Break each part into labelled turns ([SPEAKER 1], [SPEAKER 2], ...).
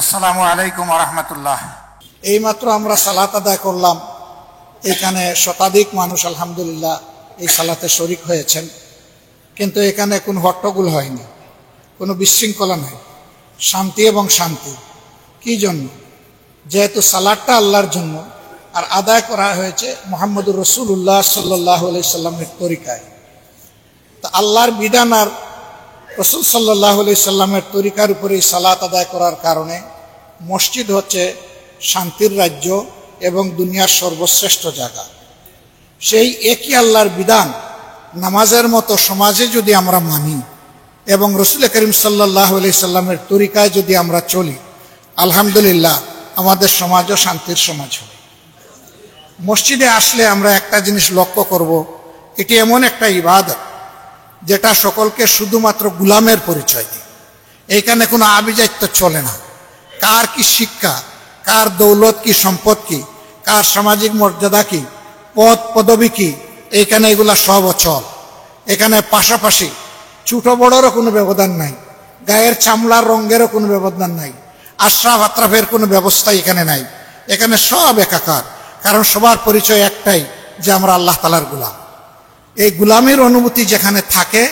[SPEAKER 1] আসসালামু আলাইকুম ওয়া রাহমাতুল্লাহ।
[SPEAKER 2] এইমাত্র আমরা সালাত আদায় করলাম। এখানে শতাধিক মানুষ আলহামদুলিল্লাহ এই সালাতে শরিক হয়েছেন, কিন্তু এখানে কোনো হট্টগোল হয়নি, কোনো বিশৃঙ্খলা নাই, শান্তি এবং শান্তি। কি জন্য? যেহেতু সালাদটা আল্লাহর জন্য আর আদায় করা হয়েছে মুহাম্মদুর রাসূলুল্লাহ সাল্লাল্লাহু আলাইহি সাল্লামের তরিকায়। তা আল্লাহর বিধান আর রাসূল সাল্লাল্লাহু আলাইহি সাল্লামের তরিকার উপরে সালাত আদায় করার কারণে মসজিদ হচ্ছে শান্তির রাজ্য এবং দুনিয়ার সর্বশ্রেষ্ঠ জায়গা। সেই একই আল্লাহর বিধান নামাজের মতো সমাজে যদি আমরা মানি এবং রাসূল করিম সাল্লাল্লাহু আলাইহি সাল্লামের তরিকায় যদি আমরা চলি, আলহামদুলিল্লাহ আমাদের সমাজও শান্তির সমাজ হবে। মসজিদে আসলে আমরা একটা জিনিস লক্ষ্য করব, এটি এমন একটা ইবাদত যেটা সকলকে শুধুমাত্র গুলামের পরিচয় দেয়। এইখানে কোনো আভিজাত্য চলে না। কার কি শিক্ষা, কার দৌলত কি, সম্পদ কি, কার সামাজিক মর্যাদা কি, পদ পদবী কি, এইখানে এগুলা সব অচল। এখানে পাশাপাশি ছোট বড়রও কোনো ব্যবধান নাই, গায়ের চামড়ার রঙেরও কোনো ব্যবধান নাই, আশরাফ আত্রাফের কোনো ব্যবস্থা এখানে নাই। এখানে সব একাকার, কারণ সবার পরিচয় একটাই, যে আমরা আল্লাহ তাআলার গোলাম। এই গোলামের অনুভূতি যেখানে থাকে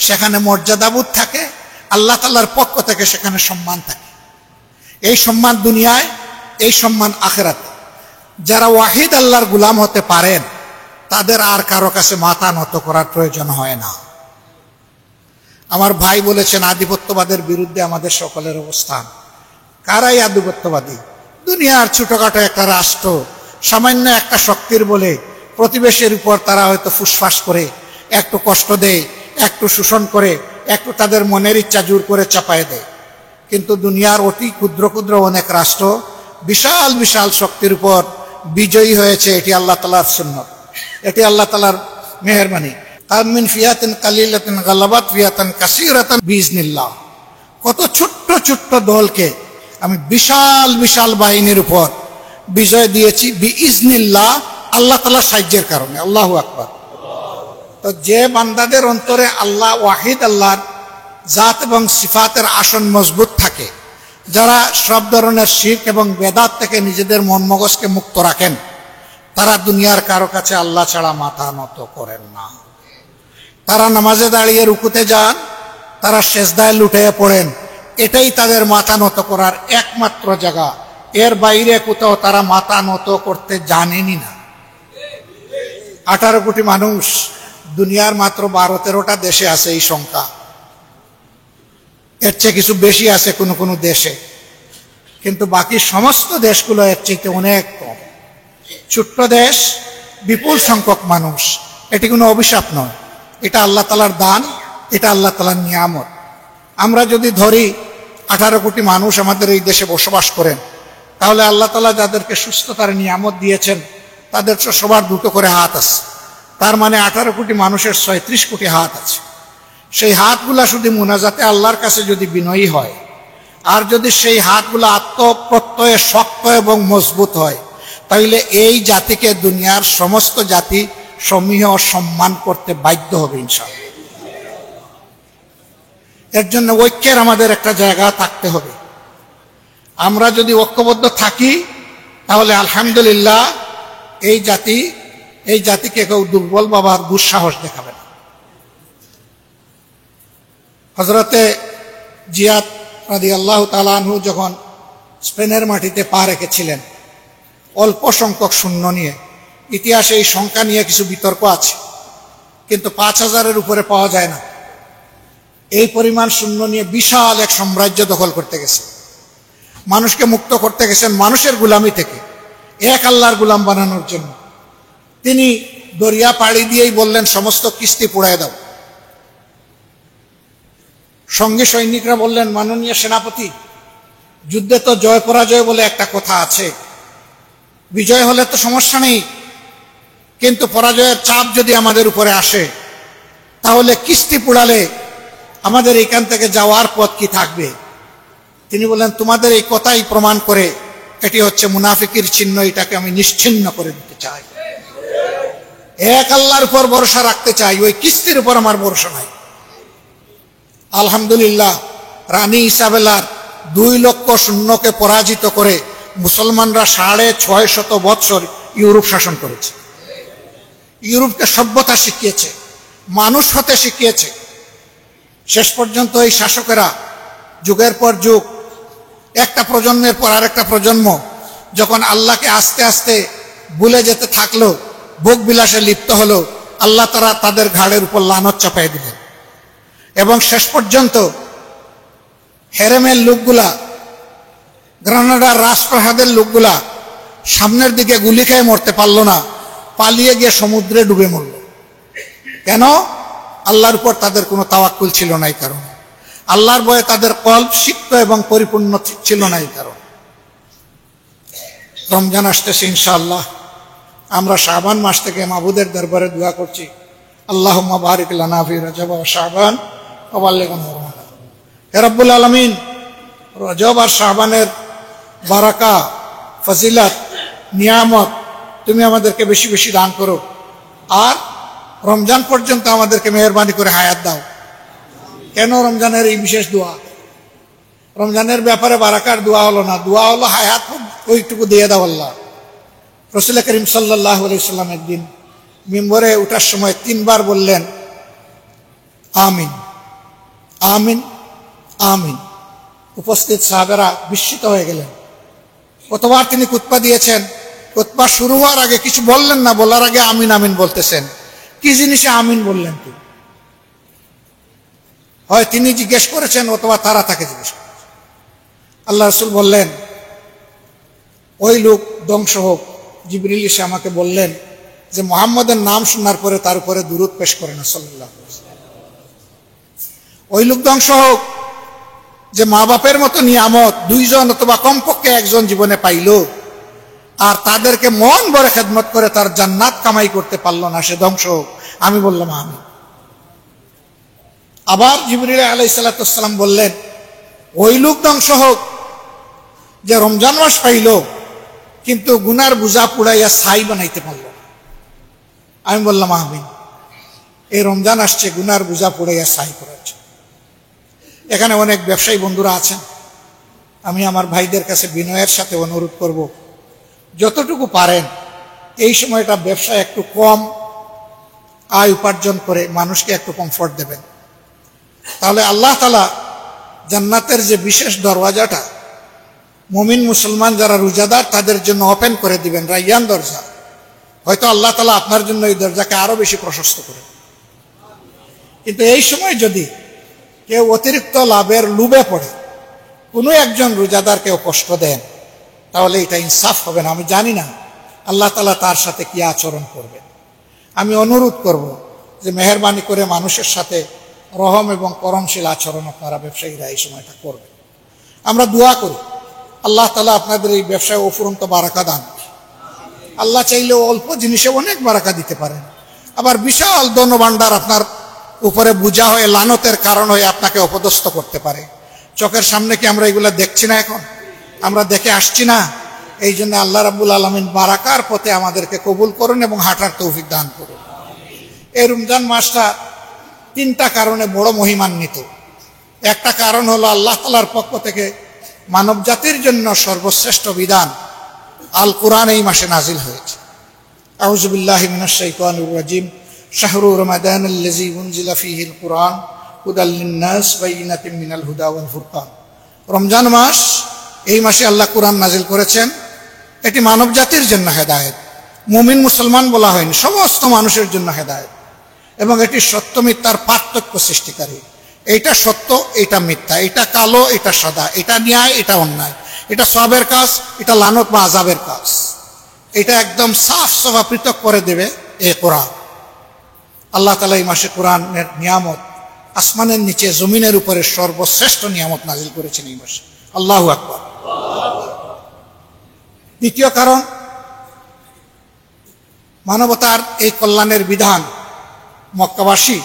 [SPEAKER 2] সেখানে মর্যাদাবোধ থাকে, আল্লাহ তাআলার পক্ষ থেকে সেখানে সম্মান থাকে। এই সম্মান দুনিয়ায়, এই সম্মান আখিরাতে। যারা ওয়াহিদ আল্লাহর গোলাম হতে পারেন তাদের আর কারো কাছে মাথা নত করার প্রয়োজন হয় না। আমার ভাই বলেছেন আধিপত্যবাদের বিরুদ্ধে আমাদের সকলের অবস্থান। কারাই আধিপত্যবাদী? দুনিয়ার ছোটখাটো একটা রাষ্ট্র সামান্য একটা শক্তির বলে প্রতিবেশীর উপর তারা হয়তো ফুসফাস করে, একটু কষ্ট দেয়, একটু শোষণ করে, একটু তাদের মনের ইচ্ছা জোর করে চাপায় দেয়। কিন্তু দুনিয়ার অতি ক্ষুদ্র ক্ষুদ্র অনেক রাষ্ট্র বিশাল বিশাল শক্তির উপর বিজয়ী হয়েছে। এটি আল্লাহ তাআলার সুন্নাত, এটি আল্লাহ তাআলার মেহেরবানি। কাম মিন ফিয়াতিন কালিলাতিন গালাবাত ফিয়াতান কাসীরাতান বিইজনিল্লাহ। কত ছোট্ট ছোট্ট দলকে আমি বিশাল বিশাল বাহিনীর উপর বিজয় দিয়েছি বিইজনিল্লাহ, আল্লাহ তাআলার সাহায্যের কারণে। আল্লাহু আকবার। তো যে বান্দাদের অন্তরে আল্লাহ ওয়াহিদ আল্লাহর জাত এবং সিফাতের আসন মজবুত থাকে, যারা সব ধরনের শিরক এবং বেদাত থেকে নিজেদের মন মগজকে মুক্ত রাখেন, তারা দুনিয়ার কারো কাছে আল্লাহ ছাড়া মাথা নত করেন না। তারা নামাজে দাঁড়িয়ে রুকুতে যান, তারা সেজদায় লুটিয়ে পড়েন, এটাই তাদের মাথা নত করার একমাত্র জায়গা। এর বাইরে কোথাও তারা মাথা নত করতে জানেনই না। 18 কোটি মানুষ, দুনিয়ার মাত্র 12-13টা দেশে আছে এই সংখ্যা। এর চেয়ে কিছু বেশি আছে কোনো কোনো দেশে, কিন্তু বাকি সমস্ত দেশগুলো এর চেয়ে অনেক কম। ছোট্ট দেশ, বিপুল সংখ্যক মানুষ। এটি কোনো অভিশাপ নয়, এটা আল্লাহ তাআলার দান, এটা আল্লাহ তাআলার নিয়ামত। আমরা যদি ধরি 18 কোটি মানুষ আমাদের এই দেশে বসবাস করেন, তাহলে আল্লাহ তাআলা যাদেরকে সুস্থতার নিয়ামত দিয়েছেন তাদের তো সবার 2টো করে হাত আছে। তার মানে 18 কোটি মানুষের 36 কোটি হাত আছে। সেই হাতগুলা শুধু মুনাজাতে আল্লাহর কাছে যদি বিনয়ী হয়, আর যদি সেই হাতগুলো আত্মপ্রত্যয়ে শক্ত এবং মজবুত হয়, তাহলে এই জাতিকে দুনিয়ার সমস্ত জাতি সমূহ সম্মান করতে বাধ্য হবে ইনশাআল্লাহ। এর জন্য ঐক্যের আমাদের একটা জায়গা থাকতে হবে। আমরা যদি ঐক্যবদ্ধ থাকি তাহলে আলহামদুলিল্লাহ এই জাতিকে কেউ দুর্বল বাবার দুঃসাহস দেখাবে না। হযরতে জিয়াদ রাদিয়াল্লাহু তাআলা আনহু যখন স্পেনের মাটিতে পা রেখেছিলেন অল্প সংখ্যক সৈন্য নিয়ে, ইতিহাসে এই সংখ্যা নিয়ে কিছু বিতর্ক আছে, কিন্তু 5000-এর উপরে পাওয়া যায় না। এই পরিমাণ সৈন্য নিয়ে বিশাল এক সাম্রাজ্য দখল করতে গেছে, মানুষকে মুক্ত করতে গেছেন মানুষের গোলামি থেকে, এক আল্লাহর গোলাম বানানোর জন্য। তিনি দরিয়া পাড়ি দিয়েই বললেন সমস্ত কিস্তি পোড়ায় দাও। সঙ্গে সৈনিকরা বললেন, মাননীয় সেনাপতি, যুদ্ধে তো জয় পরাজয় বলে একটা কথা আছে, বিজয় হলে তো সমস্যা নেই, কিন্তু পরাজয়ের চাপ যদি আমাদের উপরে আসে তাহলে কিস্তি পোড়ালে আমাদের এখান থেকে যাওয়ার পথ কি থাকবে? তিনি বললেন, তোমাদের এই কথাই প্রমাণ করে এটি হচ্ছে মুনাফিকের চিহ্ন, এটাকে আমি নিশ্চিহ্ন করে দিতে চাই। এক আল্লাহর উপর ভরসা রাখতে চাই, ওই কিস্তির উপর আমার ভরসা নাই। আলহামদুলিল্লাহ রানী ইসাবেলার 2,00,000 পরাজিত করে মুসলমানরা 650 বছর ইউরোপ শাসন করেছে। ইউরোপকে সভ্যতা শিখিয়েছে, মানুষ হতে শিখিয়েছে। শেষ পর্যন্ত এই শাসকেরা যুগের পর যুগ, একটা প্রজন্মের পর আরেকটা প্রজন্ম যখন আল্লাহকে আস্তে আস্তে ভুলে যেতে থাকলো, ভোগ বিলাসে লিপ্ত হলো, আল্লাহ তারা তাদের ঘাড়ের উপর লানত চাপাই দিলেন। এবং শেষ পর্যন্ত হেরেমের লোকগুলা, গ্রানাডার রাজপ্রাসাদের লোকগুলা সামনের দিকে গুলি খেয়ে মরতে পারল না, পালিয়ে গিয়ে সমুদ্রে ডুবে মরল। কেন? আল্লাহর উপর তাদের কোনো তাওয়াক্কুল ছিল না। এই কারণে আল্লাহর ভয়ে তাদের কল্প সিক্ত এবং পরিপূর্ণ ছিল না। এই কারণে রমজান আসতেছে ইনশাআল্লাহ। আমরা শাবান মাস থেকে মাবুদের দরবারে দোয়া করছি, আল্লাহুম্মা বারিক লানা ফি রজব ওয়া শাবান ওয়া বাল্লিগনা রমাদান। হে রব্বুল আলামিন, রজব আর শাবানের বারাকা, ফজিলত, নিয়ামত তুমি আমাদেরকে বেশি বেশি দান করো, আর রমজান পর্যন্ত আমাদেরকে মেহেরবানি করে হায়াত দাও। কেন রমজানের এই বিশেষ দোয়া? রমজানের ব্যাপারে বারাকার দোয়া হলো না, দোয়া হলো হায়াত ওইটুকু দিয়ে দাও আল্লাহ। রাসূল করিম সাল্লাল্লাহু আলাইহি সাল্লাম একদিন মিম্বরে উঠার সময় 3 বার বললেন আমিন, আমিন, আমিন। উপস্থিত সাহাবারা বিস্মিত হয়ে গেলেন। কতবার তিনি খুতবা দিয়েছেন, খুতবা শুরু হওয়ার আগে কিছু বললেন না, বলার আগে আমিন আমিন বলতেছেন। কি জিনিসে আমিন বললেন? তিনি হয় তিনি জিজ্ঞেস করেছেন অথবা তারা তাকে জিজ্ঞেস করেছেন। আল্লাহ রাসূল বললেন, ওই লোক ধ্বংস হোক। জিবরিল এসে আমাকে বললেন যে মুহাম্মদের নাম শোনার পরে তার উপরে দুরূদ পেশ করে না সাল্লাল্লাহু আলাইহি ওয়াসাল্লাম। ওই লোক ধ্বংস হোক যে মা বাপের মতো নিয়ামত 2 জন অথবা কমপক্ষে 1 জন জীবনে পাইল, আর তাদেরকে মন ভরে খেদমত করে তার জান্নাত কামাই করতে পারল না, সে ধ্বংস হোক। আমি বললাম আমিন। আবার জিবরিল আলাইহিস সালাম বললেন, ওই লোক ধ্বংস হোক যে রমজান মাস পাইল কিন্তু গুনার বোঝা পুড়াইয়া ছাই বানাইতে পারল না। আমি বললাম আমিন। এই রমজান আসছে, গুনার বোঝা পুড়াইয়া ছাই করাচ্ছে। এখানে অনেক ব্যবসায়ী বন্ধুরা আছেন, আমি আমার ভাইদের কাছে বিনয়ের সাথে অনুরোধ করব, যতটুকু পারেন এই সময়টা ব্যবসায় একটু কম আয় উপার্জন করে মানুষকে একটু কমফোর্ট দেবেন। তাহলে আল্লাহ তাআলা জান্নাতের যে বিশেষ দরওয়াজাটা মুমিন মুসলমান যারা রোজাদার তাদের জন্য ওপেন করে দিবেন, রাইয়ান দরজা, হয়তো আল্লাহ তাআলা আপনার জন্য এই দরজাকে আরো বেশি প্রশস্ত করেন। কিন্তু এই সময় যদি কেউ অতিরিক্ত লাভের লোভে পড়ে কোনো একজন রোজাদারকেও কষ্ট দেন, তাহলে এটা ইনসাফ হবে না। আমি জানি না আল্লাহ তাআলা তার সাথে কি আচরণ করবেন। আমি অনুরোধ করব যে মেহেরবানি করে মানুষের সাথে রহম এবং করমশীল আচরণ আপনারা ব্যবসায়ীরা এই সময়টা করবেন। আমরা দোয়া করি আল্লাহ তাআলা আপনাদের এই ব্যবসায় অফুরন্ত বারাকা দান। আল্লাহ চাইলে অল্প জিনিসে অনেক বারাকা দিতে পারেন, আবার বিশাল ধনভাণ্ডার আপনার উপরে বোঝা হয়ে লানতের কারণ হয়ে আপনাকে অপদস্থ করতে পারে। চোখের সামনে কি আমরা এগুলা দেখছি না? এখন আমরা দেখে আসছি না? এই জন্য আল্লাহ রাব্বুল আলামিন বারাকার পথে আমাদেরকে কবুল করুন এবং হাঁটার তৌফিক দান করুন। এই রমজান মাসটা 3টা কারণে বড় মহিমান্বিত। একটা কারণ হলো আল্লাহ তাআলার পক্ষ থেকে মানব জাতির জন্য সর্বশ্রেষ্ঠ বিধান আল কোরআন এই মাসে নাজিল হয়েছে। আউযু বিল্লাহি মিনাশ শাইতানির রাজিম। শাহরু রমাদানাল্লাযী উনজিলা ফীহিল কুরআন হুদাল লিন-নাস বাইয়িনাতিন মিনাল হুদা ওয়াল ফুরকান। রমজান মাস, এই মাসে আল্লাহ কোরআন নাজিল করেছেন। এটি মানব জাতির জন্য হেদায়েত। মুমিন মুসলমান বলা হয়নি, সমস্ত মানুষের জন্য হেদায়েত। এবং এটি সত্য মিথ্যার পার্থক্য সৃষ্টিকারী। এইটা সত্য, এটা মিথ্যা, এটা কালো, এটা সাদা, এটা ন্যায়, এটা অন্যায়, এটা সওয়াবের কাজ, এটা লানত বা আযাবের কাজ। এটা একদম সাফ সাফা পৃথক করে দেবে এই কোরআন। আল্লাহ তাআলা এই মাসে কোরআনের নিয়ামত, আসমানের নিচে জমিনের উপরে সর্বশ্রেষ্ঠ নিয়ামত নাজিল করেছেন এই মাসে। আল্লাহু আকবার। দ্বিতীয় কারণ, মানবতার এই কল্যাণের বিধান মক্কাবাসী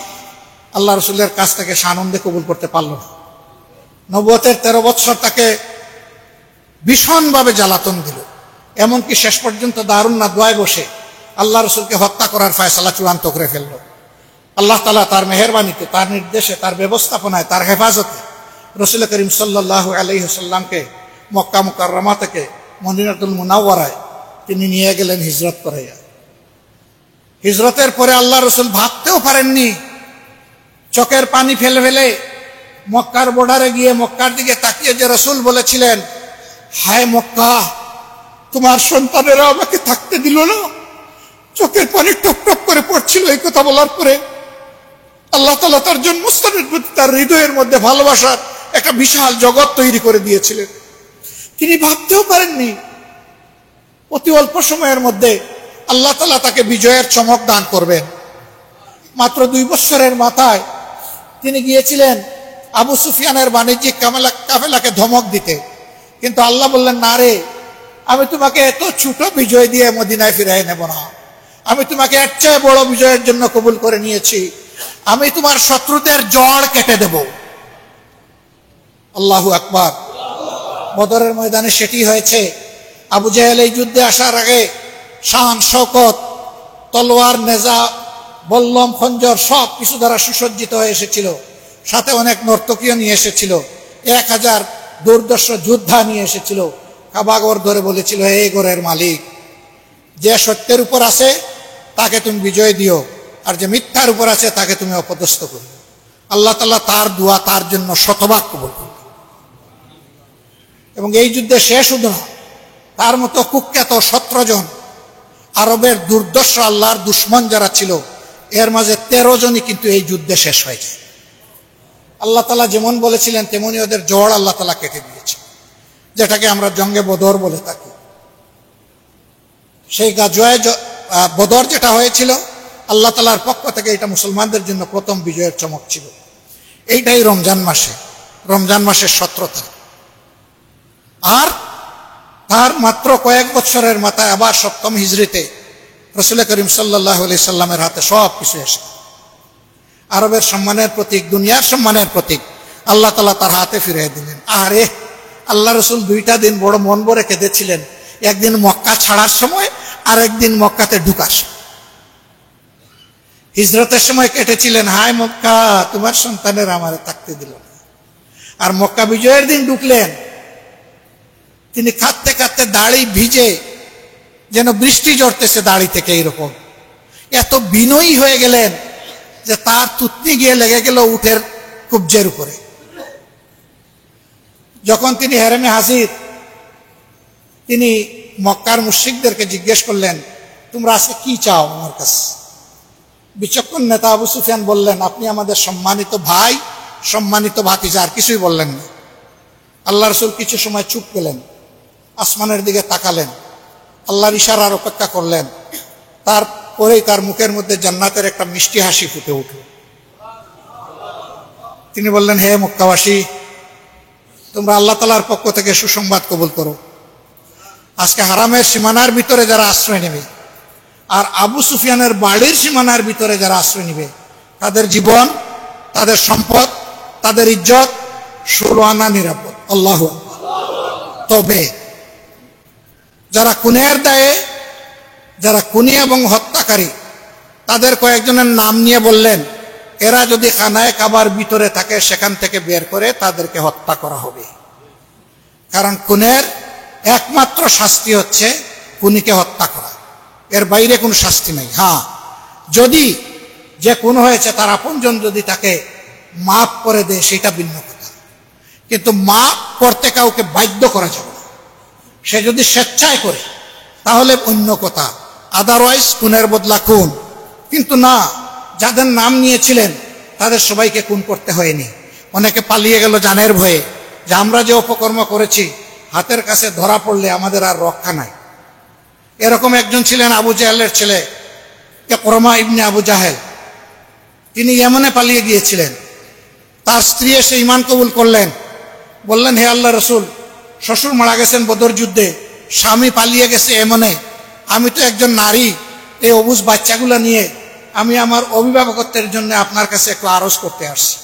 [SPEAKER 2] আল্লাহ রাসূলের কাছ থেকে সানন্দে কবুল করতে পারল না। নবুয়তের 13 বৎসর তাকে ভীষণভাবে জ্বালাতন দিল। এমনকি শেষ পর্যন্ত দারুন নাদওয়ায় বসে আল্লাহ রাসূলকে হত্যা করার ফয়সালা চূড়ান্ত করে ফেলল। আল্লাহ তাআলা তার মেহেরবানিতে, তার নির্দেশে, তার ব্যবস্থাপনায়, তার হেফাজতে রসুল করিম সাল্লাল্লাহু আলাইহি ওয়াসাল্লামকে মক্কা মুকাররমা থেকে মদিনাতুল মুনাওয়ারায় তিনি নিয়ে গেলেন হিজরত করাইয়া। হিজরতের পরে আল্লাহ রসুল ভাবতেও পারেননি, চোখের পানি ফেলে ফেলে মক্কার বর্ডারে গিয়ে মক্কার দিকে তাকিয়ে যে রসুল বলেছিলেন, হায় মক্কা, তোমার সন্তানেরা আমাকে থাকতে দিল না। চোখের পানি টপ টপ করে পড়ছিল। এই কথা বলার পরে আল্লাহ তাআলা তার জন্মস্থানের প্রতি তার হৃদয়ের মধ্যে ভালোবাসার একটা বিশাল জগৎ তৈরি করে দিয়েছিলেন। তিনি ভাবতেও পারেননি অতি অল্প সময়ের মধ্যে আল্লাহ তাআলা তাকে বিজয়ের চমক দান করবেন। মাত্র 2 বছরের মাথায় তিনি গিয়েছিলেন আবু সুফিয়ানের বাণিজ্যিক কাফেলাকে ধমক দিতে, কিন্তু আল্লাহ বললেন, না রে, আমি তোমাকে এত ছোট বিজয় দিয়ে মদিনায় ফিরাই নেব না। আমি তোমাকে এর চেয়ে বড় বিজয়ের জন্য কবুল করে নিয়েছি। আমি তোমার শত্রুদের জড় কেটে দেব। আল্লাহু আকবার। বদরের ময়দানে সেটি হয়েছে। আবু জাহেল এই যুদ্ধে আসার আগে শান শওকত, তলোয়ার, নেজা, বল্লম, খঞ্জর সব কিছু দ্বারা সুসজ্জিত হয়ে এসেছিল। সাথে অনেক নর্তকীও নিয়ে এসেছিল। 1000 দুর্দর্শ যোদ্ধা নিয়ে এসেছিল। কাবাগর ধরে বলেছিল, হে গোরের মালিক, যে সত্যের উপর আছে তাকে তুমি বিজয় দিও, আর যে মিথ্যার উপর আছে তাকে তুমি অপদস্থ করো। আল্লাহ তাআলা তার দোয়া তার জন্য শতভাগ কবুল করল। এবং এই যুদ্ধে সে শুধু না, তার মতো কুখ্যাত 17 জন আরবের দুর্দর্শ আল্লাহর দুশ্মন যারা ছিল, এর মাঝে 13 জনই কিন্তু এই যুদ্ধে শেষ হয়েছে। আল্লাহ তাআলা যেমন বলেছিলেন তেমনি ওদের জড় আল্লাহ তাআলা কেটে দিয়েছে, যেটাকে আমরা জঙ্গে বদর বলে থাকি। সেই গাজওয়ায়ে বদর যেটা হয়েছিল, আল্লাহ তাআলার পক্ষ থেকে এটা মুসলমানদের জন্য প্রথম বিজয়ের চমক ছিল। এইটাই রমজান মাসের 17 তারিখ। আর তার মাত্র কয়েক বছরের মাথায় আবার 7ম হিজরিতে রাসূল করিম সাল্লাল্লাহু আলাইহি সাল্লামের হাতে সব কিছু এসে, আরবের সম্মানের প্রতীক, দুনিয়ার সম্মানের প্রতীক আল্লাহ তাআলা তার হাতে ফিরিয়ে দিলেন। আরে আল্লাহ রসুল 2টা দিন বড় মন ভরে কেঁদেছিলেন। একদিন মক্কা ছাড়ার সময়, আর একদিন মক্কাতে ঢুকার সময়। হিজরতের সময় কেটেছিলেন, হায় মক্কা, তোমার সন্তানের আমারে থাকতে দিল না। আর মক্কা বিজয়ের দিন ঢুকলেন, তিনি কাঁদতে কাঁদতে দাড়ি ভিজে যেন বৃষ্টি ঝরতেছে দাড়ি থেকে, এইরকম এত বিনয়ী হয়ে গেলেন যে তার তুতনি গিয়ে লেগে গেল উটের কুবজের উপরে। যখন তিনি হেরেমে হাজির, তিনি মক্কার মুশরিকদেরকে জিজ্ঞেস করলেন, তোমরা আজকে কি চাও আমার কাছে? বিচক্ষণ নেতা আবু সুফিয়ান বললেন, আপনি আমাদের সম্মানিত ভাই, সম্মানিত ভাতিজা, আর কিছুই বললেন না। আল্লাহ রসুল কিছু সময় চুপ গেলেন, আসমানের দিকে তাকালেন, আল্লাহর ইশারার অপেক্ষা করলেন। তারপরেই তার মুখের মধ্যে জান্নাতের একটা মিষ্টি হাসি ফুটে উঠল। তিনি বললেন, হে মক্কাবাসী, তোমরা আল্লাহ তাআলার পক্ষ থেকে সুসংবাদ কবুল করো। আজকে হারামের সীমানার ভিতরে যারা আশ্রয় নেবে, আর আবু সুফিয়ানের বাড়ির সীমানার ভিতরে যারা আশ্রয় নেবে, তাদের জীবন, তাদের সম্পদ, তাদের ইজ্জত 16 আনা নিরাপদ। আল্লাহু আকবার। তবে যারা খুনের দায়ে, যারা খুনি এবং হত্যাকারী, তাদের কয়েকজনের নাম নিয়ে বললেন, এরা যদি খানায়ে কাবার ভিতরে থাকে সেখান থেকে বের করে তাদেরকে হত্যা করা হবে। কারণ খুনের একমাত্র শাস্তি হচ্ছে খুনিকে হত্যা করা, এর বাইরে কোনো শাস্তি নেই। হ্যাঁ, যদি যে খুন হয়েছে তার আপনজন যদি তাকে মাফ করে দেয় সেটা ভিন্ন কথা, কিন্তু মাফ করতে কাউকে বাধ্য করা যাবে না। সে যদি স্বেচ্ছায় করে তাহলে অন্য কথা, আদারওয়াইজ খুনের বদলা খুন। কিন্তু না, যাদের নাম নিয়েছিলেন তাদের সবাইকে খুন করতে হয়নি। অনেকে পালিয়ে গেল জানের ভয়ে, যে আমরা যে অপকর্ম করেছি হাতের কাছে ধরা পড়লে আমাদের আর রক্ষা নাই। এরকম একজন ছিলেন আবু জাহেলের ছেলে ইকরামা ইবনে আবু জাহেল। তিনি ইয়েমেনে পালিয়ে গিয়েছিলেন। তার স্ত্রী এসে ঈমান কবুল করলেন, বললেন, হে আল্লাহ রসুল, শ্বশুর মারা গেছেন বদর যুদ্ধে, স্বামী পালিয়ে গেছে এমনে, আমি তো একজন নারী, এই অবুঝ বাচ্চাগুলো নিয়ে আমি আমার অভিভাবকত্বের জন্য আপনার কাছে একটু আরজ করতে আসছি।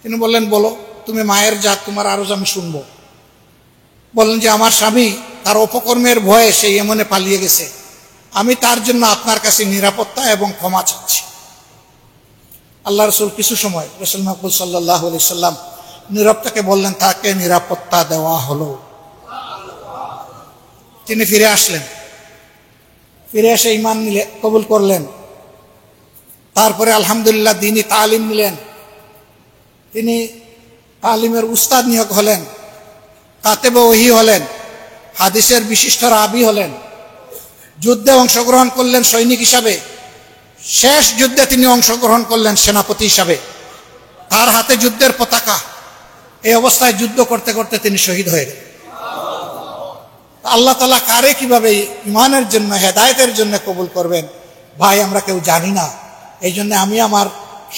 [SPEAKER 2] তিনি বললেন, বলো, তুমি মায়ের জাত, তোমার আরজ আমি শুনবো। বললেন যে আমার স্বামী তার অপকর্মের ভয়ে সে ইয়েমেনে পালিয়ে গেছে, আমি তার জন্য আপনার কাছে নিরাপত্তা এবং ক্ষমা চাচ্ছি। আল্লাহ রসুল কিছু সময়, রসুল মাকবুল সাল্লাল্লাহু আলাইহি সাল্লাম নীরব থেকে বললেন, তাকে নিরাপত্তা দেওয়া হলো। তিনি ফিরে আসলেন, ফিরে এসে ঈমান কবুল করলেন। তারপরে আলহামদুলিল্লাহ দ্বীনি তালিম নিলেন। তিনি তালিমের উস্তাদ নিয়োগ হলেন, কাতেবে ওহী হলেন, হাদিসের বিশিষ্ট রাবি হলেন। যুদ্ধে অংশগ্রহণ করলেন সৈনিক হিসাবে, শেষ যুদ্ধে তিনি অংশগ্রহণ করলেন সেনাপতি হিসাবে, তার হাতে যুদ্ধের পতাকা। এই অবস্থায় যুদ্ধ করতে করতে তিনি শহীদ হয়ে গেলেন। আল্লাহ তাআলা কারে কিভাবে ঈমানের জন্য, হেদায়েতের জন্য কবুল করবেন ভাই আমরা কেউ জানি না। এই জন্য আমি আমার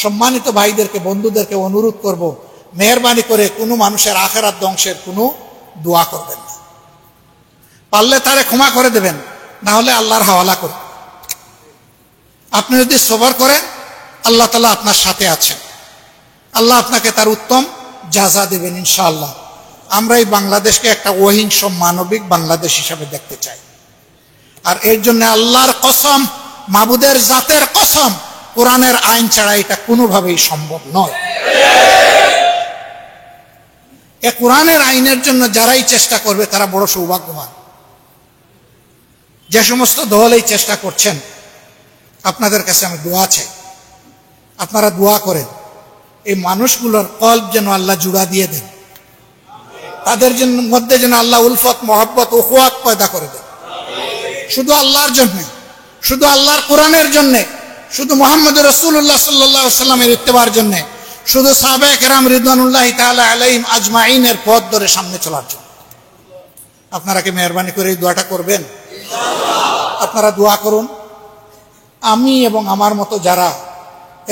[SPEAKER 2] সম্মানিত ভাইদেরকে, বন্ধুদেরকে অনুরোধ করব, মেহেরবানি করে কোনো মানুষের আখিরাত ধ্বংসের কোনো দোয়া করবেন না। পারলে তারে ক্ষমা করে দেবেন, না হলে আল্লাহর হাওয়ালা করবেন। আপনি যদি সবর করেন, আল্লাহ তাআলা আপনার সাথে আছেন, আল্লাহ আপনাকে তার উত্তম জাযা দেবেন ইনশাআল্লাহ। আমরা এই বাংলাদেশকে একটা অহিংস মানবিক বাংলাদেশ হিসাবে দেখতে চাই। আর এর জন্য আল্লাহর কসম, মাবুদের জাতের কসম, কোরআনের আইন ছাড়া এটা কোনোভাবেই সম্ভব নয়। এ কোরআনের আইনের জন্য যারাই চেষ্টা করবে তারা বড় সৌভাগ্যবান। যে সমস্ত দল এই চেষ্টা করছেন, আপনাদের কাছে আমি দোয়া চাই, আপনারা দোয়া করেন এই মানুষগুলোর কল্ব যেন আল্লাহ জুড়া দিয়ে দেন, তাদের জন্য মধ্যে যেন আল্লাহ উলফত, মহব্বত, উখওয়াত পয়দা করে দেন। শুধু আল্লাহর জন্য, শুধু আল্লাহর কোরআনের জন্য, শুধু মুহাম্মদ রাসূলুল্লাহ সাল্লাল্লাহু আলাইহি ওয়াসাল্লামের ইত্তেবার জন্য, শুধু সাহাবায়ে কেরাম রিদওয়ানুল্লাহি তাআলা আলাইহিম আজমাইনের পথ ধরে সামনে চলার জন্য। আপনারা কি মেহেরবানি করে এই দোয়াটা করবেন? আপনারা দোয়া করুন। আমি এবং আমার মতো যারা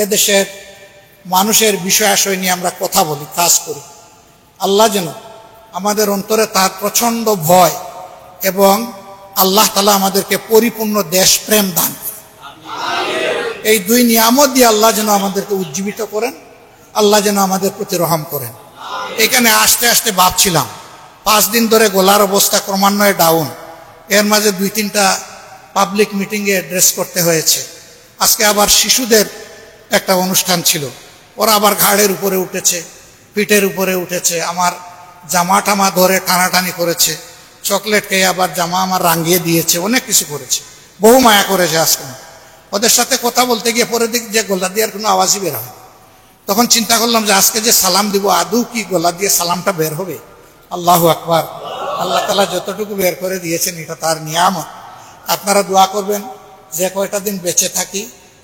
[SPEAKER 2] এদেশের মানুষের বিষয় আশয় নিয়ে আমরা কথা বলি, কাজ করি, আল্লাহ যেন আমাদের অন্তরে তার প্রচন্ড ভয় এবং আল্লাহ তাআলা আমাদেরকে পরিপূর্ণ দেশপ্রেম দান করেন। এই দুই নিয়ামত দিয়ে আল্লাহ যেন আমাদেরকে উজ্জীবিত করেন, আল্লাহ যেন আমাদের প্রতি রহম করেন। এখানে আসতে আসতে ভাবছিলাম 5 দিন ধরে গলার অবস্থা ক্রমান্বয়ে ডাউন, এর মাঝে 2-3টা পাবলিক মিটিংয়ে অ্যাড্রেস করতে হয়েছে। আজকে আবার শিশুদের একটা অনুষ্ঠান ছিল, ওরা আবার ঘাড়ের উপরে উঠেছে, পিঠের উপরে উঠেছে, আমার জামা টামা ধরে টানাটানি করেছে, চকলেট খেয়ে আবার জামা আমার রাঙিয়ে দিয়েছে, অনেক কিছু করেছে, বহু মায়া করেছে। আজকে ওদের সাথে কথা বলতে গিয়ে পরে দিক যে গলা দিয়ে আর কোনো আওয়াজই বের হয়। তখন চিন্তা করলাম যে আজকে যে সালাম দিব, আদৌ কি গলা দিয়ে সালামটা বের হবে? আল্লাহু আকবার। আল্লাহ তাআলা যতটুকু বের করে দিয়েছেন এটা তার নিয়ামত। আপনারা দোয়া করবেন যে কয়টা দিন বেঁচে থাকি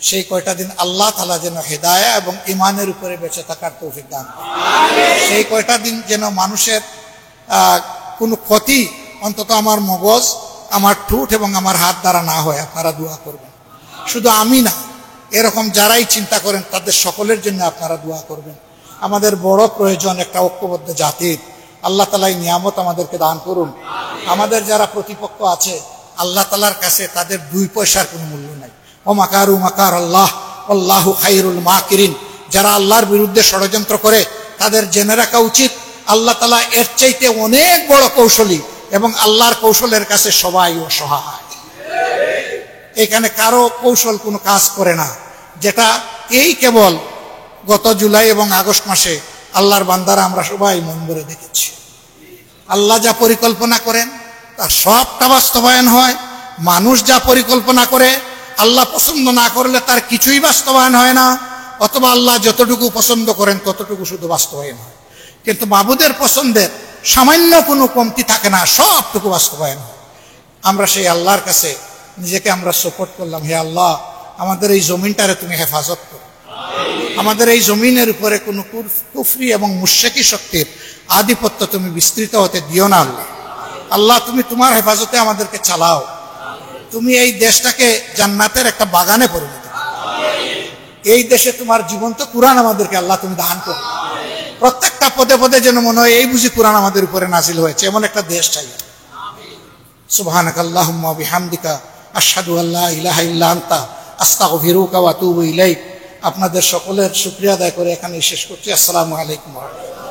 [SPEAKER 2] সেই কয়টা দিন আল্লাহ তাআলা যেন হেদায়া এবং ঈমানের উপরে বেঁচে থাকার তৌফিক দান করেন। সেই কয়টা দিন যেন মানুষের কোনো ক্ষতি অন্তত আমার মগজ, আমার ঠোঁট এবং আমার হাত দ্বারা না হয়। আপনারা দোয়া করবেন। শুধু আমি না, এরকম যারাই চিন্তা করেন তাদের সকলের জন্য আপনারা দোয়া করবেন। আমাদের বড় প্রয়োজন একটা ঐক্যবদ্ধ জাতির। আল্লাহ তাআলা এই নিয়ামত আমাদেরকে দান করুন। আমাদের যারা প্রতিপক্ষ আছে, আল্লাহ তাআলার কাছে তাদের 2 পয়সার কোনো মূল্য নাই। ও মাকারু মাকার আল্লাহ আল্লাহু খায়রুল মাকিরিন। যারা আল্লাহর বিরুদ্ধে ষড়যন্ত্র করে তাদের জেনে রাখা উচিত আল্লাহ তাআলা এর চাইতে অনেক বড় কৌশলী, এবং আল্লাহর কৌশলের কাছে সবাই অসহায়। এখানে কারো কৌশল কোনো কাজ করে না। যেটা এই কেবল গত জুলাই এবং আগস্ট মাসে আল্লাহর বান্দারা আমরা সবাই মন ভরে দেখেছি। আল্লাহ যা পরিকল্পনা করেন তার সবটা বাস্তবায়ন হয়। মানুষ যা পরিকল্পনা করে আল্লাহ পছন্দ না করলে তার কিছুই বাস্তবায়ন হয় না, অথবা আল্লাহ যতটুকু পছন্দ করেন ততটুকু শুধু বাস্তবায়ন হয়। কিন্তু মাবুদের পছন্দের সামান্য কোনো কমতি থাকে না, সবটুকু বাস্তবায়ন হয়। আমরা সেই আল্লাহর কাছে নিজেকে আমরা সাপোর্ট করলাম, হে আল্লাহ আমাদের এই জমিনটারে তুমি হেফাজত করো। আমাদের এই জমিনের উপরে কোনো কুফরি এবং মুশরিকি শক্তির আধিপত্য তুমি বিস্তৃত হতে দিও না। আল্লাহ আল্লাহ তুমি তোমার হেফাজতে আমাদেরকে চালাও। তুমি এই দেশটাকে জান্নাতের একটা বাগানে পরিণত করো। এই দেশে তোমার জীবন্ত কুরআন আমাদেরকে আল্লাহ তুমি দান করো। প্রত্যেকটা পদে পদে যেন মনে হয় এই বুঝি কুরআন আমাদের উপরে নাজিল হয়েছে, এমন একটা দেশ চাই। সুবহানাকাল্লাহুম্মা ওয়া বিহামদিকা আশহাদু আল্লা ইলাহা ইল্লা আনতা আস্তাগফিরুকা ওয়া আতুবু ইলাইক। আপনাদের সকলের শুকরিয়া আদায় করে এখানে শেষ করছি। আসসালামু আলাইকুম ওয়া রাহমাতুল্লাহ।